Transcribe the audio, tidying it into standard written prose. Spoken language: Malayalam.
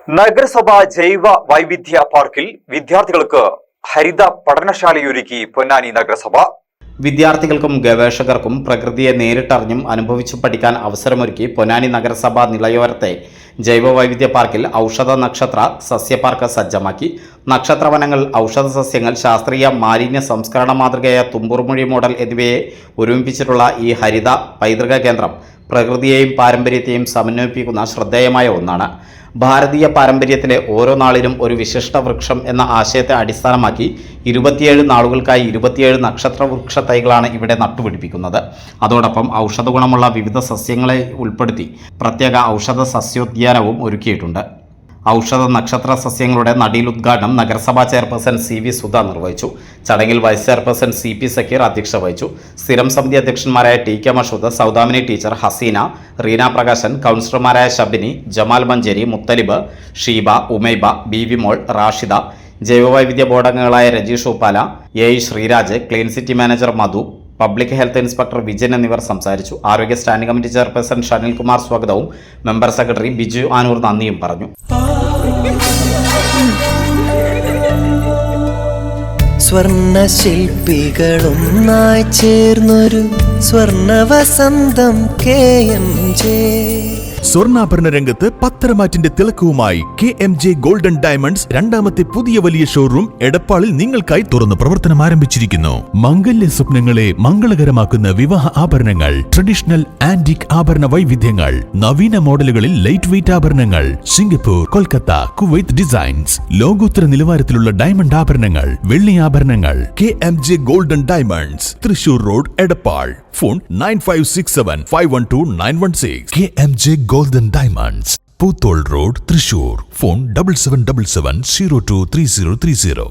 നഗരസഭ ജൈവ വൈവിധ്യ പാർക്കിൽ വിദ്യാർത്ഥികൾക്ക് ഹരിത പഠനശാലയൊരുക്കി പൊന്നാനി നഗരസഭ. വിദ്യാർത്ഥികൾക്കും ഗവേഷകർക്കും പ്രകൃതിയെ നേരിട്ടറിഞ്ഞും അനുഭവിച്ചു പഠിക്കാൻ അവസരമൊരുക്കി പൊന്നാനി നഗരസഭ നിളയോരത്തെ ജൈവവൈവിധ്യ പാർക്കിൽ ഔഷധ നക്ഷത്ര സസ്യപാർക്ക് സജ്ജമാക്കി. നക്ഷത്രവനങ്ങൾ, ഔഷധ സസ്യങ്ങൾ, ശാസ്ത്രീയ മാലിന്യ സംസ്കരണ മാതൃകയായ തുമ്പൂർമൊഴി മോഡൽ എന്നിവയെ ഒരുമിപ്പിച്ചിട്ടുള്ള ഈ ഹരിത പൈതൃക കേന്ദ്രം പ്രകൃതിയെയും പാരമ്പര്യത്തെയും സമന്വയിപ്പിക്കുന്ന ശ്രദ്ധേയമായ ഒന്നാണ്. ഭാരതീയ പാരമ്പര്യത്തിലെ ഓരോ നാളിലും ഒരു വിശിഷ്ട വൃക്ഷം എന്ന ആശയത്തെ അടിസ്ഥാനമാക്കി 27 നാളുകൾക്കായി 27 നക്ഷത്ര വൃക്ഷ തൈകളാണ് ഇവിടെ നട്ടുപിടിപ്പിക്കുന്നത്. അതോടൊപ്പം ഔഷധ ഗുണമുള്ള വിവിധ സസ്യങ്ങളെ ഉൾപ്പെടുത്തി പ്രത്യേക ഔഷധ സസ്യോദ്യാനവും ഒരുക്കിയിട്ടുണ്ട്. ഔഷധ നക്ഷത്ര സസ്യങ്ങളുടെ നടീൽ ഉദ്ഘാടനം നഗരസഭാ ചെയർപേഴ്സൺ CV സുധ നിർവഹിച്ചു. ചടങ്ങിൽ വൈസ് ചെയർപേഴ്സൺ CP സക്കീർ അധ്യക്ഷത വഹിച്ചു. സ്ഥിരം സമിതി അധ്യക്ഷന്മാരായ TK മഷൂദ്, സൗദാമിനി ടീച്ചർ, ഹസീന, റീന പ്രകാശൻ, കൗൺസിലർമാരായ ഷബിനി, ജമാൽ മഞ്ചേരി, മുത്തലിബ്, ഷീബ, ഉമൈബ, BV മോൾ, റാഷിദ, ജൈവവൈവിധ്യ ബോർഡ് അംഗങ്ങളായ Rajeesh Uppala, AI Sreeraj, clean city manager Madhu, public health inspector Vijayan എന്നിവർ സംസാരിച്ചു. ആരോഗ്യ standing committee chairperson Shanil Kumar സ്വാഗതവും മെമ്പർ സെക്രട്ടറി ബിജു ആനൂർ നന്ദിയും പറഞ്ഞു. സ്വർണ്ണ ശില്പികളൊന്നായി ചേർന്നൊരു സ്വർണ്ണ വസന്തം KMJ. സ്വർണ്ണാഭരണ രംഗത്ത് പത്തരമാറ്റിന്റെ തിളക്കവുമായി KMJ ഗോൾഡൻ ഡയമണ്ട്സ് രണ്ടാമത്തെ പുതിയ വലിയ ഷോറൂം എടപ്പാളിൽ നിങ്ങൾക്കായി തുറന്ന് പ്രവർത്തനം ആരംഭിച്ചിരിക്കുന്നു. മംഗല്യ സ്വപ്നങ്ങളെ മംഗളകരമാക്കുന്ന വിവാഹ ആഭരണങ്ങൾ, ട്രഡീഷണൽ ആന്റിക് ആഭരണ വൈവിധ്യങ്ങൾ, നവീന മോഡലുകളിൽ ലൈറ്റ് വെയ്റ്റ് ആഭരണങ്ങൾ, സിംഗപ്പൂർ, കൊൽക്കത്ത, കുവൈത്ത് ഡിസൈൻസ്, ലോകോത്തര നിലവാരത്തിലുള്ള ഡയമണ്ട് ആഭരണങ്ങൾ, വെള്ളി ആഭരണങ്ങൾ. KMJ golden diamonds, Thrissur road, Edappal. Phone 9567512916. KMJ golden diamonds, Poothole road, Thrissur. Phone 7777023030.